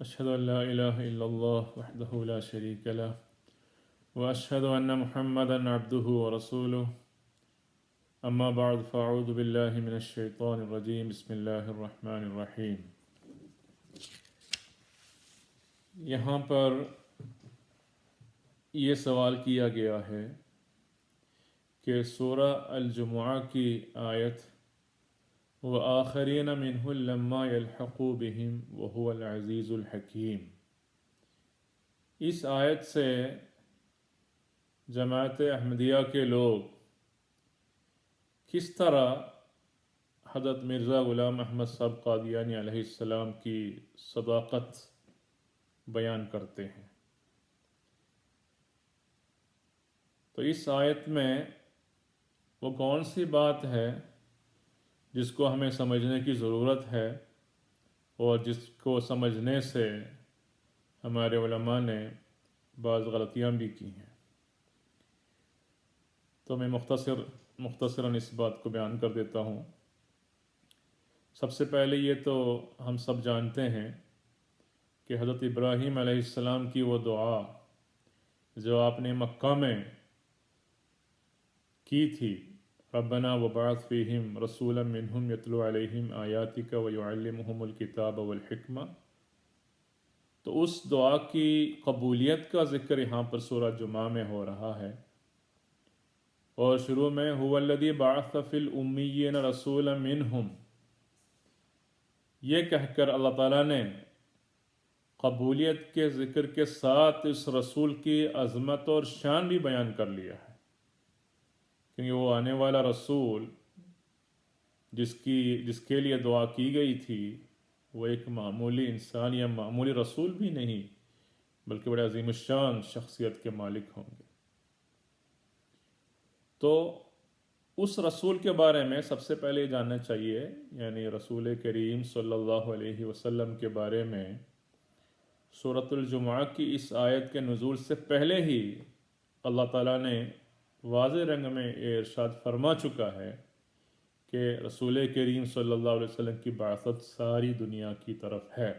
أشهد أن لا إله إلا الله وحده لا شريك له وأشهد أن محمدا عبده ورسوله أما بعد فأعوذ بالله من الشيطان الرجيم بسم الله الرحمن الرحيم. یہاں پر یہ سوال کیا گیا ہے کہ سورہ الجمعہ کی آیت وَآخَرِينَ مِنْهُ لَمَّا يَلْحَقُوا بِهِمْ وَهُوَ الْعَزِيزُ الْحَكِيمُ، اس آیت سے جماعت احمدیہ کے لوگ کس طرح حضرت مرزا غلام احمد صاحب قادیانی علیہ السلام کی صداقت بیان کرتے ہیں. تو اس آیت میں وہ کون سی بات ہے جس کو ہمیں سمجھنے کی ضرورت ہے اور جس کو سمجھنے سے ہمارے علماء نے بعض غلطیاں بھی کی ہیں. تو میں مختصراً اس بات کو بیان کر دیتا ہوں. سب سے پہلے یہ تو ہم سب جانتے ہیں کہ حضرت ابراہیم علیہ السلام کی وہ دعا جو آپ نے مکہ میں کی تھی، ربنا وبعث فیہم رسولا منہم یتلو علیہم آیاتک ویعلمہم الکتاب والحکمہ، تو اس دعا کی قبولیت کا ذکر یہاں پر سورہ جمعہ میں ہو رہا ہے. اور شروع میں هو الذی بعث فی الامیین رسولا منہم، یہ کہہ کر اللہ تعالیٰ نے قبولیت کے ذکر کے ساتھ اس رسول کی عظمت اور شان بھی بیان کر لیا ہے، کیونکہ وہ آنے والا رسول جس کے لیے دعا کی گئی تھی وہ ایک معمولی انسان یا معمولی رسول بھی نہیں بلکہ بڑے عظیم الشان شخصیت کے مالک ہوں گے. تو اس رسول کے بارے میں سب سے پہلے جاننا چاہیے، یعنی رسول کریم صلی اللہ علیہ وسلم کے بارے میں سورۃ الجمعہ کی اس آیت کے نزول سے پہلے ہی اللہ تعالیٰ نے واضح رنگ میں یہ ارشاد فرما چکا ہے کہ رسول کریم صلی اللہ علیہ وسلم کی بعثت ساری دنیا کی طرف ہے،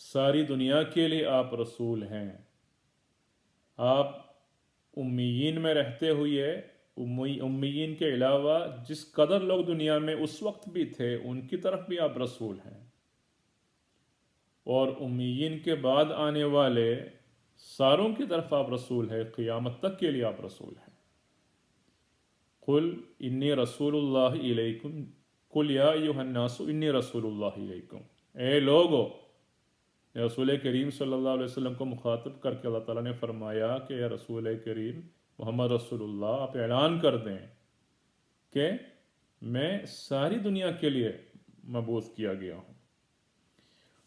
ساری دنیا کے لیے آپ رسول ہیں. آپ امیین میں رہتے ہوئے امیین کے علاوہ جس قدر لوگ دنیا میں اس وقت بھی تھے ان کی طرف بھی آپ رسول ہیں، اور امیین کے بعد آنے والے ساروں کی طرف آپ رسول ہیں، قیامت تک کے لیے آپ رسول ہیں. قل انی رسول اللہ الیکم، قل یا ایھا الناس انی رسول اللہ الیکم، اے لوگو، رسول کریم صلی اللہ علیہ وسلم کو مخاطب کر کے اللہ تعالیٰ نے فرمایا کہ اے رسول کریم محمد رسول اللہ، آپ اعلان کر دیں کہ میں ساری دنیا کے لیے مبعوث کیا گیا ہوں.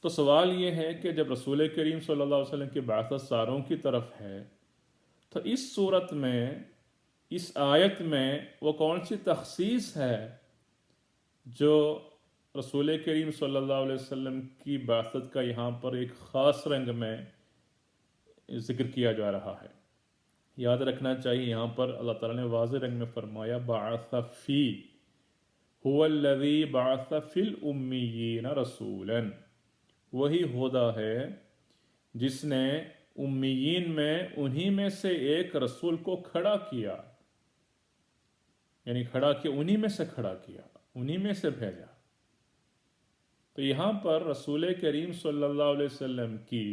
تو سوال یہ ہے کہ جب رسول کریم صلی اللہ علیہ وسلم کی بعثت ساروں کی طرف ہے تو اس صورت میں، اس آیت میں وہ کون سی تخصیص ہے جو رسول کریم صلی اللہ علیہ وسلم کی بعثت کا یہاں پر ایک خاص رنگ میں ذکر کیا جا رہا ہے؟ یاد رکھنا چاہیے یہاں پر اللہ تعالیٰ نے واضح رنگ میں فرمایا بعث فی، هو الذی بعث فی الامیین رسولا، وہی خدا ہے جس نے امیین میں انہی میں سے ایک رسول کو کھڑا کیا، یعنی کھڑا کیا، انہی میں سے کھڑا کیا، انہی میں سے بھیجا. تو یہاں پر رسول کریم صلی اللہ علیہ وسلم کی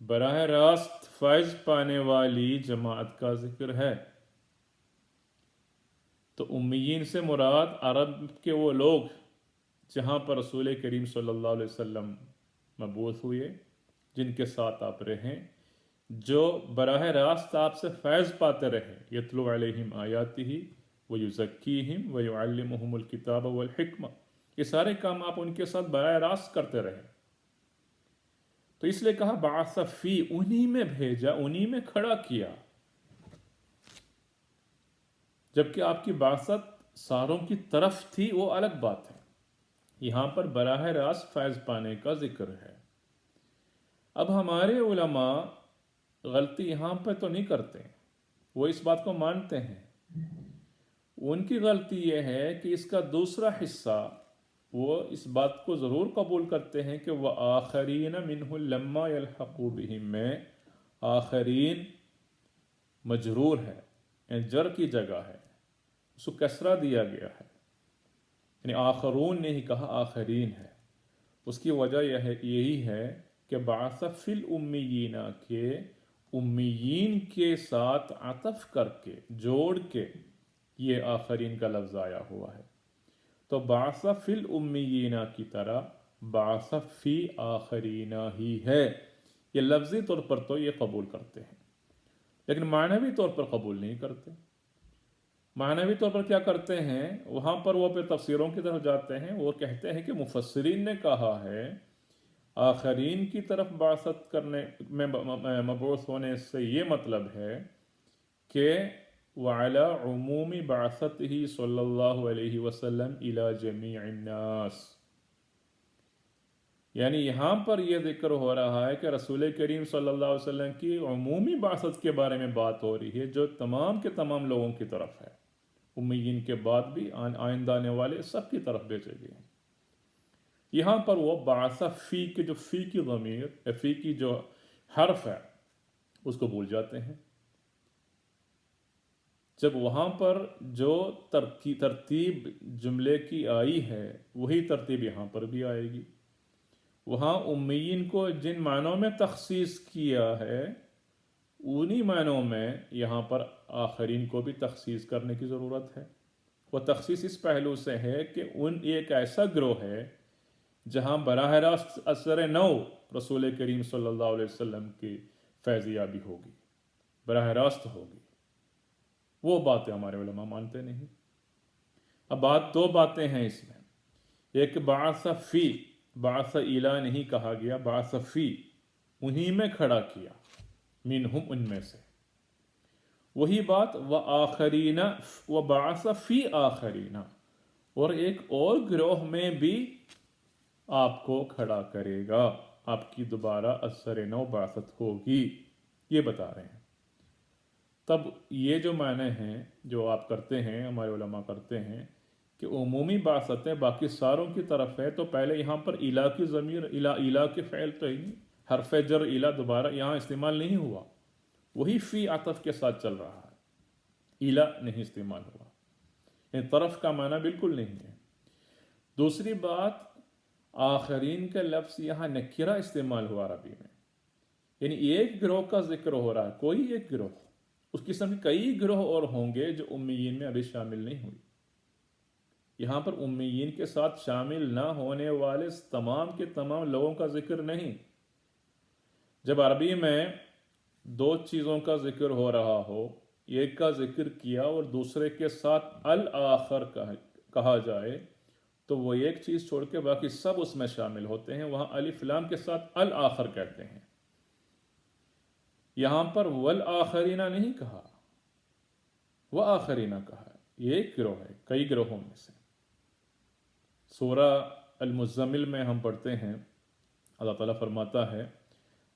براہ راست فیض پانے والی جماعت کا ذکر ہے. تو امیین سے مراد عرب کے وہ لوگ جہاں پر رسول کریم صلی اللہ علیہ وسلم مبعوث ہوئے، جن کے ساتھ آپ رہیں، جو براہ راست آپ سے فیض پاتے رہے. یتلو علیہم آیاتہ ویزکیہم ویعلمہم الکتاب والحکمہ، یہ سارے کام آپ ان کے ساتھ براہ راست کرتے رہے. تو اس لیے کہا بعث فی، انہی میں بھیجا، انہی میں کھڑا کیا، جبکہ آپ کی بعثت ساروں کی طرف تھی وہ الگ بات ہے. یہاں پر براہ راست فیض پانے کا ذکر ہے. اب ہمارے علماء غلطی یہاں پہ تو نہیں کرتے، وہ اس بات کو مانتے ہیں. ان کی غلطی یہ ہے کہ اس کا دوسرا حصہ وہ اس بات کو ضرور قبول کرتے ہیں کہ وہ آخرین منہ لما یلحقوا بہم میں آخرین مجرور ہے، یعنی جر کی جگہ ہے، اس کو کسرہ دیا گیا ہے، یعنی آخرون نے ہی کہا آخرین ہے۔ اس کی وجہ یہی ہے کہ بعث فی الامیین کے امیین کے ساتھ عطف کر کے جوڑ کے یہ آخرین کا لفظ آیا ہوا ہے، تو بعث فی الامیین کی طرح بعث فی آخرین ہی ہے۔ یہ لفظی طور پر تو یہ قبول کرتے ہیں، لیکن معنوی طور پر قبول نہیں کرتے۔ معنوی طور پر کیا کرتے ہیں، وہاں پر وہ پھر تفسیروں کی طرف جاتے ہیں، وہ کہتے ہیں کہ مفسرین نے کہا ہے آخرین کی طرف بعثت کرنے میں مبعوث ہونے سے یہ مطلب ہے کہ وعلی عموم بعثتہ صلی اللہ علیہ وسلم الی جمیع الناس، یعنی یہاں پر یہ ذکر ہو رہا ہے کہ رسول کریم صلی اللہ علیہ وسلم کی عمومی بعثت کے بارے میں بات ہو رہی ہے جو تمام کے تمام لوگوں کی طرف ہے، امیین کے بعد بھی آئندہ آنے والے سب کی طرف بھیجے گئے ہیں۔ یہاں پر وہ بعث فی کے جو فی کی ضمیر، فی کی جو حرف ہے اس کو بھول جاتے ہیں، جب وہاں پر جو ترتیب جملے کی آئی ہے وہی ترتیب یہاں پر بھی آئے گی۔ وہاں امیین کو جن معنوں میں تخصیص کیا ہے انہی معنوں میں یہاں پر آخرین کو بھی تخصیص کرنے کی ضرورت ہے۔ وہ تخصیص اس پہلو سے ہے کہ ایک ایسا گروہ ہے جہاں براہ راست اثر نو رسول کریم صلی اللہ علیہ وسلم کی فیضیابی ہوگی، براہ راست ہوگی، وہ باتیں ہمارے علماء مانتے نہیں۔ اب دو باتیں ہیں اس میں، ایک بعث فی، بعث الی نہیں کہا گیا، بعث فی انہی میں کھڑا کیا، منہم ان میں سے، وہی بات وآخرین وبعث فی آخرین، اور ایک اور گروہ میں بھی آپ کو کھڑا کرے گا، آپ کی دوبارہ اثر نو بعثت ہوگی، یہ بتا رہے ہیں۔ تب یہ جو معنی ہیں جو آپ کرتے ہیں، ہمارے علماء کرتے ہیں کہ عمومی بعثتیں باقی ساروں کی طرف ہے، تو پہلے یہاں پر الی کی ضمیر، الی کے فعل تو ہی حرف جر الی دوبارہ یہاں استعمال نہیں ہوا، وہی فی عطف کے ساتھ چل رہا ہے، الی نہیں استعمال ہوا، یعنی طرف کا معنی بالکل نہیں ہے۔ دوسری بات، آخرین کا لفظ یہاں نکرہ استعمال ہوا عربی میں، یعنی ایک گروہ کا ذکر ہو رہا ہے، کوئی ایک گروہ، اس قسم کے کئی گروہ اور ہوں گے جو امیین میں ابھی شامل نہیں ہوئی۔ یہاں پر امیین کے ساتھ شامل نہ ہونے والے تمام کے تمام لوگوں کا ذکر نہیں۔ جب عربی میں دو چیزوں کا ذکر ہو رہا ہو، ایک کا ذکر کیا اور دوسرے کے ساتھ الآخر کہا جائے تو وہ ایک چیز چھوڑ کے باقی سب اس میں شامل ہوتے ہیں، وہاں الف لام کے ساتھ الآخر کہتے ہیں۔ یہاں پر والآخرین نہیں کہا، وآخرین کہا ہے، یہ ایک گروہ ہے کئی گروہوں میں سے۔ سورہ المزمل میں ہم پڑھتے ہیں، اللہ تعالیٰ فرماتا ہے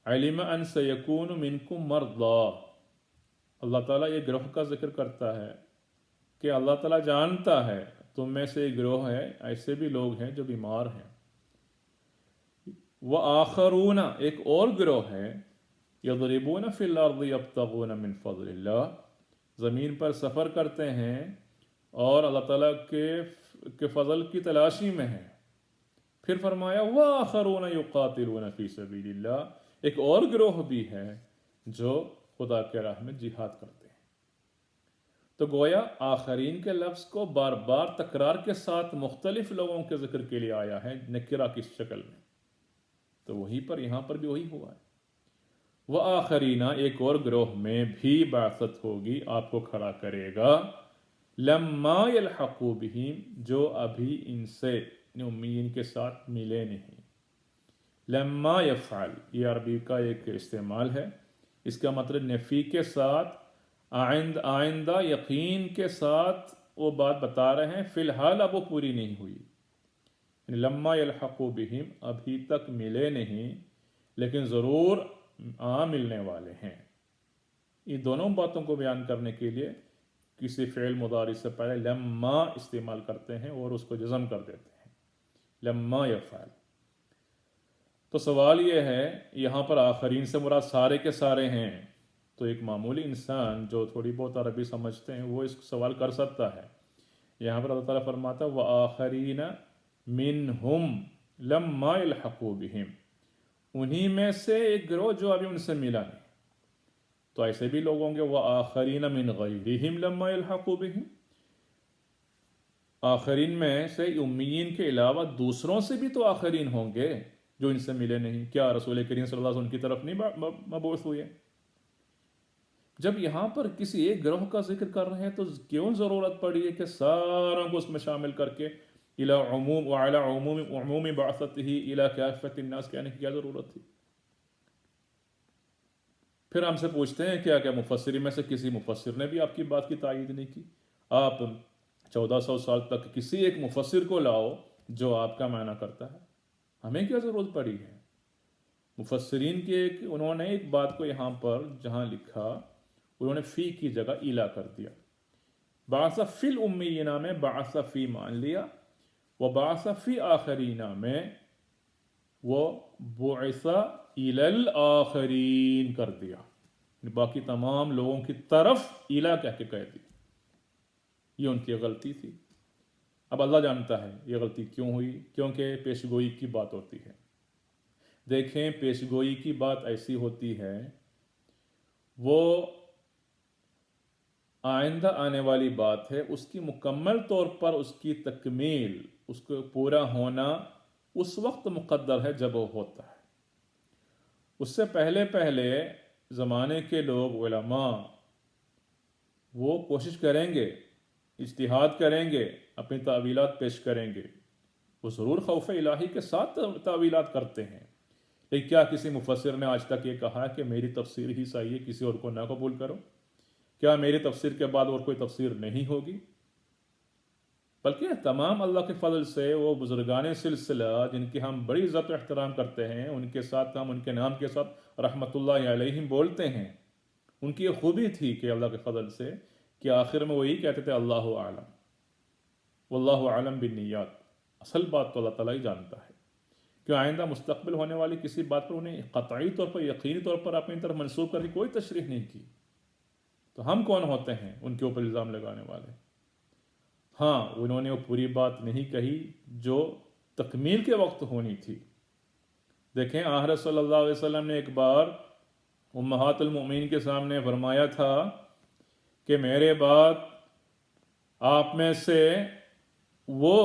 علم ان سیکون منکم مرضی، اللہ تعالیٰ یہ گروہ کا ذکر کرتا ہے کہ اللہ تعالیٰ جانتا ہے تم میں سے ایک گروہ ہے، ایسے بھی لوگ ہیں جو بیمار ہیں۔ وآخرون ایک اور گروہ ہے، یضربون فی الارض یبتغون من فضل اللہ، زمین پر سفر کرتے ہیں اور اللہ تعالیٰ کے فضل کی تلاشی میں ہیں۔ پھر فرمایا وآخرون یقاتلون فی سبیل اللہ، ایک اور گروہ بھی ہے جو خدا کے راہ میں جہاد کرتے ہیں۔ تو گویا آخرین کے لفظ کو بار بار تکرار کے ساتھ مختلف لوگوں کے ذکر کے لیے آیا ہے نکرہ کی شکل میں، تو وہیں پر یہاں پر بھی وہی ہوا ہے۔ وآخرین ایک اور گروہ میں بھی بعثت ہوگی، آپ کو کھڑا کرے گا، لما یلحقوا بہم جو ابھی ان سے امیین کے ساتھ ملے نہیں۔ لما یفعل یہ عربی کا ایک استعمال ہے، اس کا مطلب نفی کے ساتھ آئندہ یقین کے ساتھ وہ بات بتا رہے ہیں، فی الحال اب وہ پوری نہیں ہوئی۔ لما یلحقوا بہم ابھی تک ملے نہیں لیکن ضرور ملنے والے ہیں۔ یہ دونوں باتوں کو بیان کرنے کے لیے کسی فعل مضارع سے پہلے لما استعمال کرتے ہیں اور اس کو جزم کر دیتے ہیں، لما یفعل. تو سوال یہ ہے یہاں پر آخرین سے مراد سارے کے سارے ہیں. تو ایک معمولی انسان جو تھوڑی بہت عربی سمجھتے ہیں وہ اس سوال کر سکتا ہے. یہاں پر اللہ تعالیٰ فرماتا ہے وآخرین منہم لما یلحقوا بہم، انہی میں سے ایک گروہ جو ابھی ان سے ملا نہیں. تو ایسے بھی لوگ ہوں گے وآخرین من غیرہم لما یلحقوا بہم، آخرین میں سے امیین کے علاوہ دوسروں سے بھی تو آخرین ہوں گے جو ان سے ملے نہیں. کیا رسول کریم صلی اللہ علیہ وسلم ان کی طرف نہیں مبعوث ہوئے؟ جب یہاں پر کسی ایک گروہ کا ذکر کر رہے ہیں تو کیوں ضرورت پڑی ہے کہ ساروں کو اس میں شامل کر کے الى عموم وعلى عموم بعثته الى کافۃ الناس کہنے کی کیا ضرورت تھی؟ پھر ہم سے پوچھتے ہیں کیا مفسرین میں سے کسی مفسر نے بھی آپ کی بات کی تائید نہیں کی؟ آپ 1400 سال تک کسی ایک مفسر کو لاؤ جو آپ کا معنی کرتا ہے، ہمیں کیا ضرورت پڑی ہے؟ مفسرین کے انہوں نے ایک بات کو یہاں پر جہاں لکھا انہوں نے فی کی جگہ ایلا کر دیا. بعث فی الامیین میں بعث فی مان لیا، و بعث فی آخرین میں وہ بعث الی الآخرین کر دیا، باقی تمام لوگوں کی طرف ایلا کہہ کے کہہ دیا. یہ ان کی غلطی تھی. اب اللہ جانتا ہے یہ غلطی کیوں ہوئی، کیونکہ پیشگوئی کی بات ہوتی ہے. دیکھیں پیشگوئی کی بات ایسی ہوتی ہے وہ آئندہ آنے والی بات ہے، اس کی مکمل طور پر اس کی تکمیل، اس کو پورا ہونا اس وقت مقدر ہے جب وہ ہوتا ہے. اس سے پہلے زمانے کے لوگ علماء وہ کوشش کریں گے، اجتہاد کریں گے، اپنی تعویلات پیش کریں گے. وہ ضرور خوف الہی کے ساتھ تعویلات کرتے ہیں، لیکن کیا کسی مفسر نے آج تک یہ کہا کہ میری تفسیر ہی صحیح ہے کسی اور کو نہ قبول کرو؟ کیا میری تفسیر کے بعد اور کوئی تفسیر نہیں ہوگی؟ بلکہ تمام اللہ کے فضل سے وہ بزرگان سلسلہ جن کی ہم بڑی عزت و احترام کرتے ہیں، ان کے ساتھ ہم ان کے نام کے ساتھ رحمت اللہ علیہم بولتے ہیں. ان کی یہ خوبی تھی کہ اللہ کے فضل سے کہ آخر میں وہ یہی کہتے تھے اللہ اعلم واللہ اعلم بالنیات. اصل بات تو اللہ تعالیٰ ہی جانتا ہے کہ آئندہ مستقبل ہونے والی کسی بات پر انہیں قطعی طور پر یقینی طور پر اپنی طرف منسوخ کرنے کی کوئی تشریح نہیں کی. تو ہم کون ہوتے ہیں ان کے اوپر الزام لگانے والے؟ ہاں انہوں نے وہ پوری بات نہیں کہی جو تکمیل کے وقت ہونی تھی. دیکھیں حضرت صلی اللہ علیہ وسلم نے ایک بار امہات المؤمنین کے سامنے فرمایا تھا کہ میرے بعد آپ میں سے وہ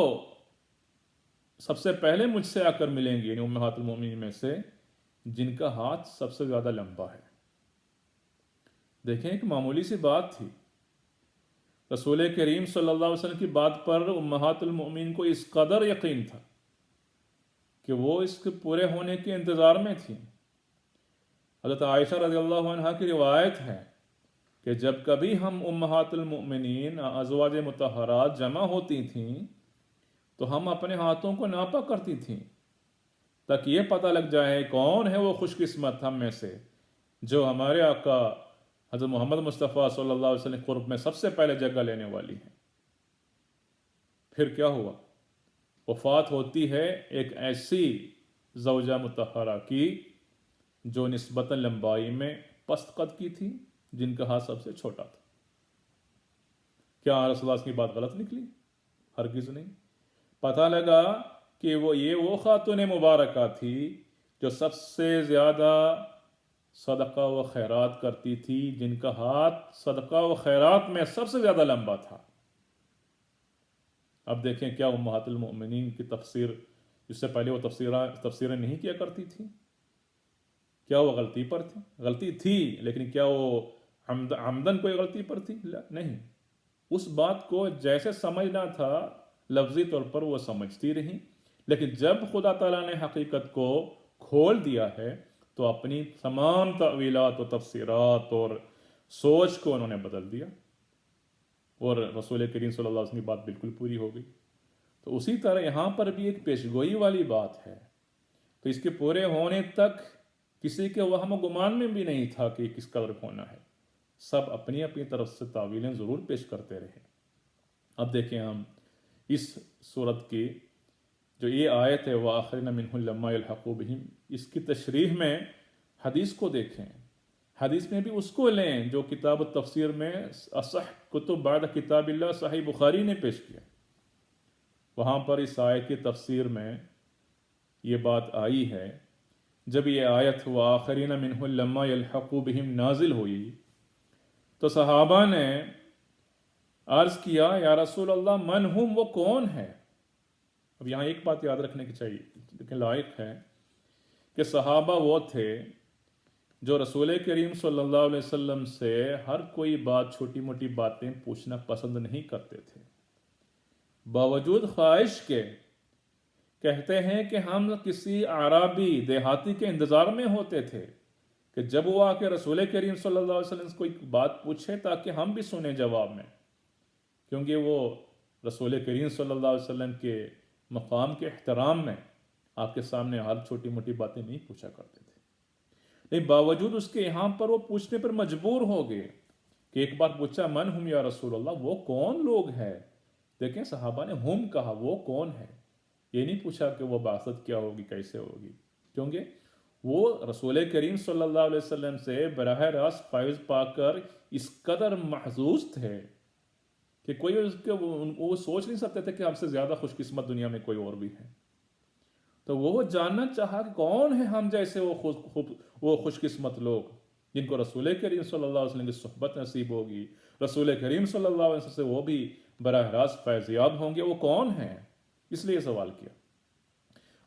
سب سے پہلے مجھ سے آ کر ملیں گے، یعنی امہات المؤمنین میں سے جن کا ہاتھ سب سے زیادہ لمبا ہے. دیکھیں ایک معمولی سی بات تھی. رسول کریم صلی اللہ علیہ وسلم کی بات پر امہات المؤمنین کو اس قدر یقین تھا کہ وہ اس کے پورے ہونے کے انتظار میں تھیں. حضرت عائشہ رضی اللہ عنہا کی روایت ہے کہ جب کبھی ہم امہات المؤمنین ازواج مطہرات جمع ہوتی تھیں تو ہم اپنے ہاتھوں کو ناپا کرتی تھیں تاکہ یہ پتہ لگ جائے کون ہے وہ خوش قسمت ہم میں سے جو ہمارے آقا حضرت محمد مصطفیٰ صلی اللہ علیہ وسلم قرب میں سب سے پہلے جگہ لینے والی ہے. پھر کیا ہوا؟ وفات ہوتی ہے ایک ایسی زوجہ مطہرہ کی جو نسبتاً لمبائی میں پست قد کی تھی، جن کا ہاتھ سب سے چھوٹا تھا. کیا رسول اللہ کی بات غلط نکلی؟ ہرگز نہیں. پتہ لگا کہ وہ خاتون مبارکہ تھی جو سب سے زیادہ صدقہ و خیرات کرتی تھی، جن کا ہاتھ صدقہ و خیرات میں سب سے زیادہ لمبا تھا. اب دیکھیں کیا امہات المؤمنین کی تفسیر اس سے پہلے وہ تفسیریں نہیں کیا کرتی تھی؟ کیا وہ غلطی پر تھی؟ غلطی تھی، لیکن کیا وہ عمدن کوئی غلطی پر تھی؟ نہیں. اس بات کو جیسے سمجھنا تھا لفظی طور پر وہ سمجھتی رہی، لیکن جب خدا تعالیٰ نے حقیقت کو کھول دیا ہے تو اپنی تمام تعویلات و تفسیرات اور سوچ کو انہوں نے بدل دیا اور رسول کریم صلی اللہ علیہ وسلم کی بات بالکل پوری ہو گئی. تو اسی طرح یہاں پر بھی ایک پیشگوئی والی بات ہے. تو اس کے پورے ہونے تک کسی کے وہم و گمان میں بھی نہیں تھا کہ کس قدر ہونا ہے. سب اپنی اپنی طرف سے تعویلیں ضرور پیش کرتے رہے. اب دیکھیں ہم اس صورت کی جو یہ آیت ہے وآخرین منہم لما یلحقوا بہم، اس کی تشریح میں حدیث کو دیکھیں، حدیث میں بھی اس کو لیں جو کتاب التفسیر میں اصح کتب بعد کتاب اللہ صحیح بخاری نے پیش کیا، وہاں پر اس آیت کی تفسیر میں یہ بات آئی ہے۔ جب یہ آیت وآخرین منہم لما یلحقوا بہم نازل ہوئی تو صحابہ نے عرض کیا یا رسول اللہ من ہم، وہ کون ہے؟ اب یہاں ایک بات یاد رکھنے کی چاہیے لیکن لائق ہے کہ صحابہ وہ تھے جو رسول کریم صلی اللہ علیہ وسلم سے ہر کوئی بات، چھوٹی موٹی باتیں پوچھنا پسند نہیں کرتے تھے، باوجود خواہش کے کہتے ہیں کہ ہم کسی اعرابی دیہاتی کے انتظار میں ہوتے تھے کہ جب وہ آ کے رسول کریم صلی اللہ علیہ وسلم سے کوئی بات پوچھے تاکہ ہم بھی سنیں جواب میں، کیونکہ وہ رسول کریم صلی اللہ علیہ وسلم کے مقام کے احترام میں آپ کے سامنے ہر چھوٹی موٹی باتیں نہیں پوچھا کرتے تھے، لیکن باوجود اس کے یہاں پر وہ پوچھنے پر مجبور ہو گئے کہ ایک بار پوچھا من ہم یا رسول اللہ، وہ کون لوگ ہیں؟ دیکھیں صحابہ نے ہم کہا، وہ کون ہے، یہ نہیں پوچھا کہ وہ بعثت کیا ہوگی، کیسے ہوگی، کیونکہ وہ رسول کریم صلی اللہ علیہ وسلم سے براہ راست فیض پا کر اس قدر محظوظ تھے کہ کوئی وہ سوچ نہیں سکتے تھے کہ ہم سے زیادہ خوش قسمت دنیا میں کوئی اور بھی ہے، تو وہ جاننا چاہا کہ کون ہے ہم جیسے وہ خوش قسمت لوگ جن کو رسول کریم صلی اللہ علیہ وسلم کی صحبت نصیب ہوگی، رسول کریم صلی اللہ علیہ وسلم سے وہ بھی براہ راست فیضیاب ہوں گے، وہ کون ہیں؟ اس لیے سوال کیا۔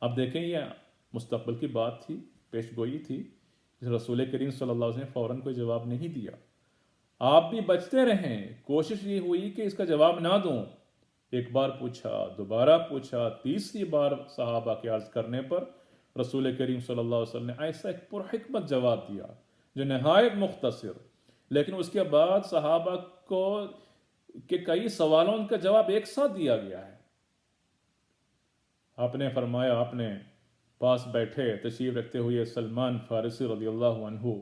اب دیکھیں یہ مستقبل کی بات تھی، پیش گوئی تھی، رسول کریم صلی اللہ علیہ وسلم نے فوراً کوئی جواب نہیں دیا، آپ بھی بچتے رہیں، کوشش یہ ہوئی کہ اس کا جواب نہ دوں، ایک بار پوچھا، دوبارہ پوچھا، تیسری بار صحابہ کے عرض کرنے پر رسول کریم صلی اللہ علیہ وسلم نے ایسا ایک پرحکمت جواب دیا جو نہایت مختصر، لیکن اس کے بعد صحابہ کو کہ کئی سوالوں کا جواب ایک ساتھ دیا گیا ہے۔ آپ نے فرمایا، آپ نے پاس بیٹھے تشریف رکھتے ہوئے سلمان فارسی رضی اللہ عنہ،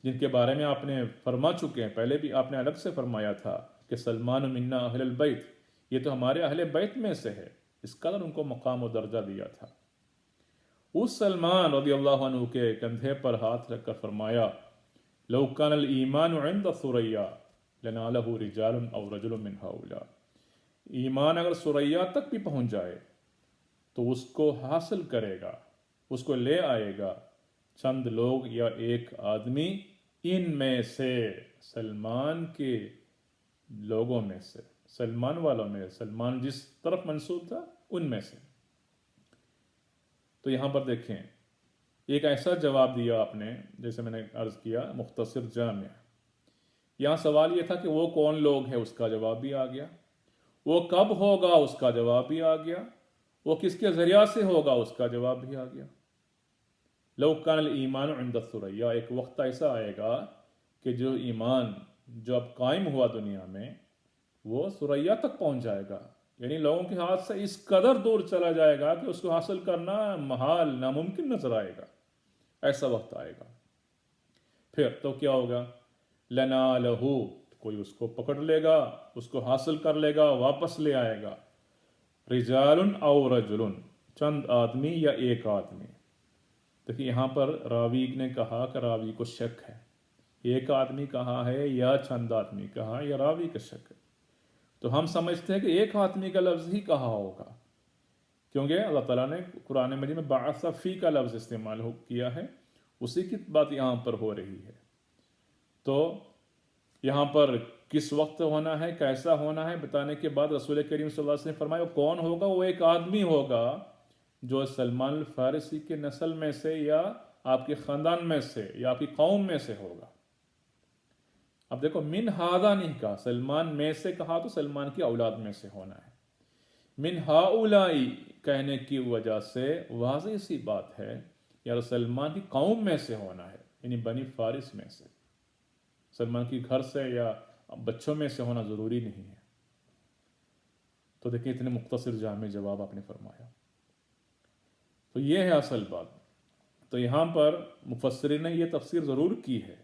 جن کے بارے میں آپ نے فرما چکے ہیں، پہلے بھی آپ نے الگ سے فرمایا تھا کہ سلمان منا اہل البیت، یہ تو ہمارے اہل بیت میں سے ہے، اس قدر ان کو مقام و درجہ دیا تھا۔ اس سلمان رضی اللہ عنہ کے کندھے پر ہاتھ رکھ کر فرمایا لو کان الایمان عند ثریا لنالہ رجال او رجل من هؤلاء، ایمان اگر ثریا تک بھی پہنچ جائے تو اس کو حاصل کرے گا، اس کو لے آئے گا چند لوگ یا ایک آدمی ان میں سے، سلمان کے لوگوں میں سے، سلمان والوں میں، سلمان جس طرف منسوب تھا ان میں سے۔ تو یہاں پر دیکھیں ایک ایسا جواب دیا آپ نے، جیسے میں نے عرض کیا مختصر جامع۔ یہاں سوال یہ تھا کہ وہ کون لوگ ہیں، اس کا جواب بھی آ گیا، وہ کب ہوگا اس کا جواب بھی آ گیا، وہ کس کے ذریعہ سے ہوگا اس کا جواب بھی آ گیا۔ لو کان الایمان عند الثریا، ایک وقت ایسا آئے گا کہ جو ایمان جو اب قائم ہوا دنیا میں وہ ثریا تک پہنچ جائے گا، یعنی لوگوں کے ہاتھ سے اس قدر دور چلا جائے گا کہ اس کو حاصل کرنا محال، ناممکن نظر آئے گا، ایسا وقت آئے گا۔ پھر تو کیا ہوگا؟ لنالہ، کوئی اس کو پکڑ لے گا، اس کو حاصل کر لے گا، واپس لے آئے گا، رجال او رجل، چند آدمی یا ایک آدمی۔ دیکھیے یہاں پر راوی نے کہا کہ راوی کو شک ہے، ایک آدمی کہا ہے یا چند آدمی کہا، یا راوی کا شک ہے، تو ہم سمجھتے ہیں کہ ایک آدمی کا لفظ ہی کہا ہوگا، کیونکہ اللہ تعالیٰ نے قرآن مجید میں بعث فی کا لفظ استعمال کیا ہے، اسی کی بات یہاں پر ہو رہی ہے۔ تو یہاں پر کس وقت ہونا ہے، کیسا ہونا ہے بتانے کے بعد رسول کریم صلی اللہ علیہ وسلم نے فرمایا وہ کون ہوگا؟ وہ ایک آدمی ہوگا جو سلمان الفارسی کے نسل میں سے یا آپ کے خاندان میں سے یا آپ کی قوم میں سے ہوگا۔ اب دیکھو من ہذا نہیں کہا، سلمان میں سے کہا تو سلمان کی اولاد میں سے ہونا ہے، من ہؤلائی کہنے کی وجہ سے واضح سی بات ہے یا سلمان کی قوم میں سے ہونا ہے، یعنی بنی فارس میں سے، سلمان کی گھر سے یا بچوں میں سے ہونا ضروری نہیں ہے۔ تو دیکھیں اتنے مختصر جامع جواب آپ نے فرمایا، تو یہ ہے اصل بات۔ تو یہاں پر مفسرین نے یہ تفسیر ضرور کی ہے،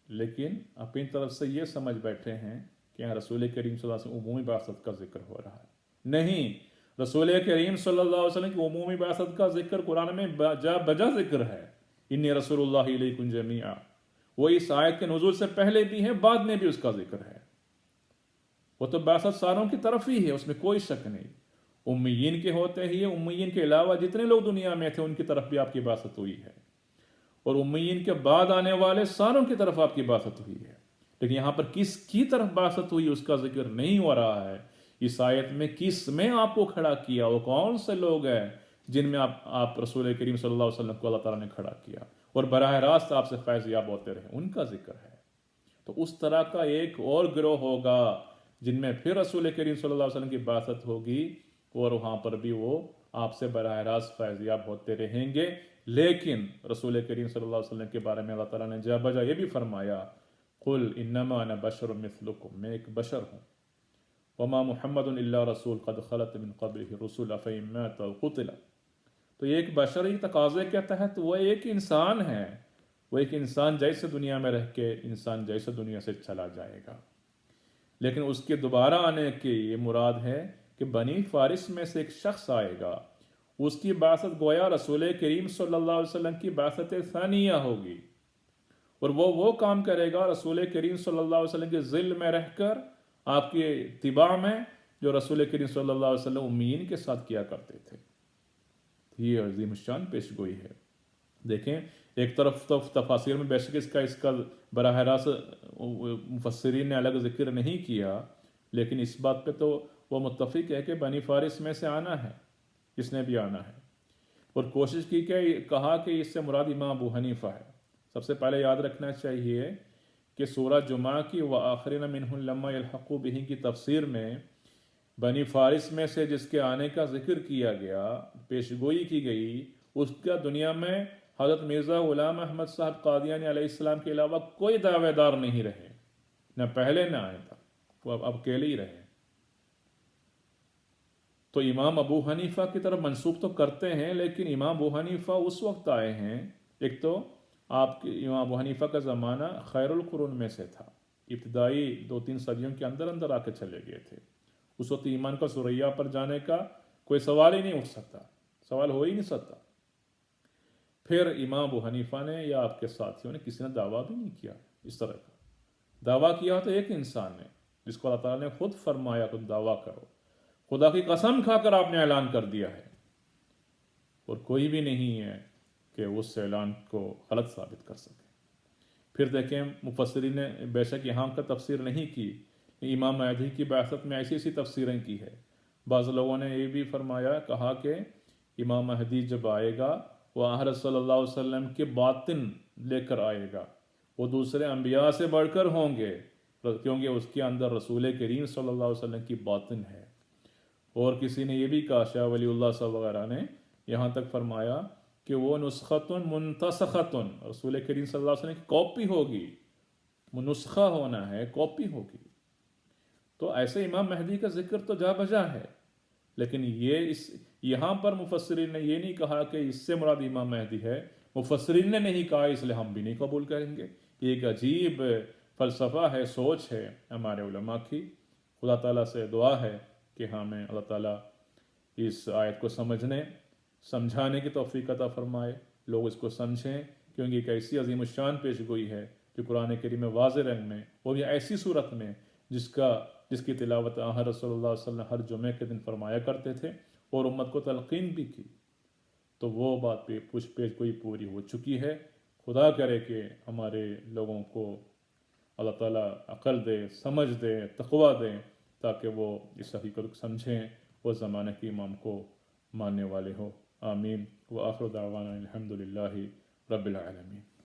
لیکن اپنی طرف سے یہ سمجھ بیٹھے ہیں کہ یہاں رسول کریم صلی اللہ علیہ وسلم عمومی بعثت کا ذکر ہو رہا ہے، نہیں، رسول کریم صلی اللہ علیہ وسلم کی عمومی بعثت کا ذکر قرآن میں جا بجا ذکر ہے، انی رسول اللہ علیکم جمیعا، وہ اس آیت کے نزول سے پہلے بھی ہے، بعد میں بھی اس کا ذکر ہے۔ وہ تو بعثت ساروں کی طرف ہی ہے، اس میں کوئی شک نہیں۔ امیین کے ہوتے ہی، امیین کے علاوہ جتنے لوگ دنیا میں تھے ان کی طرف بھی آپ کی بعثت ہوئی ہے، اور امیین کے بعد آنے والے ساروں کی طرف آپ کی بعثت ہوئی ہے۔ لیکن یہاں پر کس کی طرف بعثت ہوئی اس کا ذکر نہیں ہو رہا ہے۔ اس آیت میں کس میں آپ کو کھڑا کیا، وہ کون سے لوگ ہیں جن میں آپ رسول کریم صلی اللہ علیہ وسلم کو اللہ تعالیٰ نے کھڑا کیا اور براہ راست آپ سے فیض یاب ہوتے رہے، ان کا ذکر ہے۔ تو اس طرح کا ایک اور گروہ ہوگا جن میں پھر رسول کریم صلی اللہ علیہ وسلم کی بعثت ہوگی، اور وہاں پر بھی وہ آپ سے براہ راست فیض یاب ہوتے رہیں گے۔ لیکن رسول کریم صلی اللہ علیہ وسلم کے بارے میں اللہ تعالیٰ نے جا بجا یہ بھی فرمایا، قل انما انا بشر مثلکم، میں ایک بشر ہوں، وما محمد الا رسول قد خلت من قبلہ الرسل افئن مات او قتل۔ تو یہ ایک بشری تقاضے کے تحت وہ ایک انسان ہے، وہ ایک انسان جیسے دنیا میں رہ کے انسان جیسے دنیا سے چلا جائے گا، لیکن اس کے دوبارہ آنے کی یہ مراد ہے کہ بنی فارس میں سے ایک شخص آئے گا، اس کی بعثت گویا رسول کریم صلی اللہ علیہ وسلم کی بعثت ثانیہ ہوگی، اور وہ کام کرے گا رسول کریم صلی اللہ علیہ وسلم کے ظل میں رہ کر آپ کی اتباع میں، جو رسول کریم صلی اللہ علیہ وسلم امیین کے ساتھ کیا کرتے تھے۔ یہ عظیم الشان پیش گوئی ہے۔ دیکھیں، ایک طرف تو تفاسیر میں بے شک اس کا براہ راست مفسرین نے الگ ذکر نہیں کیا، لیکن اس بات پہ تو وہ متفق ہے کہ بنی فارس میں سے آنا ہے، اس نے بھی آنا ہے، اور کوشش کی کہ کہا کہ اس سے مراد امام ابو حنیفہ ہے۔ سب سے پہلے یاد رکھنا چاہیے کہ سورہ جمعہ کی وآخرین منہم لما یلحقوا بہم کی تفسیر میں بنی فارس میں سے جس کے آنے کا ذکر کیا گیا، پیشگوئی کی گئی، اس کا دنیا میں حضرت مرزا غلام احمد صاحب قادیانی علیہ السلام کے علاوہ کوئی دعوے دار نہیں رہے، نہ پہلے نہ آئے تھا، وہ اب اکیلے ہی رہے۔ تو امام ابو حنیفہ کی طرف منسوب تو کرتے ہیں، لیکن امام ابو حنیفہ اس وقت آئے ہیں، ایک تو آپ کے امام ابو حنیفہ کا زمانہ خیر القرون میں سے تھا، ابتدائی 2-3 صدیوں کے اندر آ کے چلے گئے تھے۔ اس وقت ایمان کا ثریا پر جانے کا کوئی سوال ہی نہیں اٹھ سکتا، سوال ہو ہی نہیں سکتا۔ پھر امام ابو حنیفہ نے یا آپ کے ساتھیوں نے کسی نے دعویٰ بھی نہیں کیا اس طرح کا۔ دعویٰ کیا تو ایک انسان نے، جس کو اللہ تعالیٰ نے خود فرمایا تم دعویٰ کرو، خدا کی قسم کھا کر آپ نے اعلان کر دیا ہے، اور کوئی بھی نہیں ہے کہ اس اعلان کو غلط ثابت کر سکے۔ پھر دیکھیں، مفسرین نے بے شک یہاں کا تفسیر نہیں کی، امام مہدی کی بعثت میں ایسی تفسیریں کی ہے۔ بعض لوگوں نے یہ بھی فرمایا، کہا کہ امام مہدی جب آئے گا وہ حضرت صلی اللہ علیہ وسلم کے باطن لے کر آئے گا، وہ دوسرے انبیاء سے بڑھ کر ہوں گے، کیونکہ اس کے اندر رسول کریم صلی اللہ علیہ وسلم کی باطن ہے۔ اور کسی نے یہ بھی کہا، شاہ ولی اللہ صاحب وغیرہ نے یہاں تک فرمایا کہ وہ نسختن منتسختن، رسول کریم صلی اللہ علیہ وسلم کی کاپی ہوگی، وہ نسخہ ہونا ہے، کاپی ہوگی۔ تو ایسے امام مہدی کا ذکر تو جا بجا ہے، لیکن یہاں پر مفسرین نے یہ نہیں کہا کہ اس سے مراد امام مہدی ہے، مفسرین نے نہیں کہا، اس لیے ہم بھی نہیں قبول کریں گے۔ یہ ایک عجیب فلسفہ ہے، سوچ ہے ہمارے علماء کی۔ خدا تعالیٰ سے دعا ہے کہ ہمیں اللہ تعالیٰ اس آیت کو سمجھانے کی توفیق عطا فرمائے، لوگ اس کو سمجھیں، کیونکہ ایک ایسی عظیم الشان پیش گوئی ہے جو قرآن کریم میں واضح رنگ میں، وہ بھی ایسی صورت میں جس کی تلاوت حضرت صلی اللہ علیہ وسلم ہر جمعے کے دن فرمایا کرتے تھے اور امت کو تلقین بھی کی۔ تو وہ بات پہ پیش گوئی پوری ہو چکی ہے۔ خدا کرے کہ ہمارے لوگوں کو اللہ تعالیٰ عقل دے، سمجھ دے، تقوی دے، تاکہ وہ اس حقیقت کو سمجھیں اور زمانے کے امام کو ماننے والے ہو۔ آمین۔ وآخر دعوانا الحمدللہ رب العالمین۔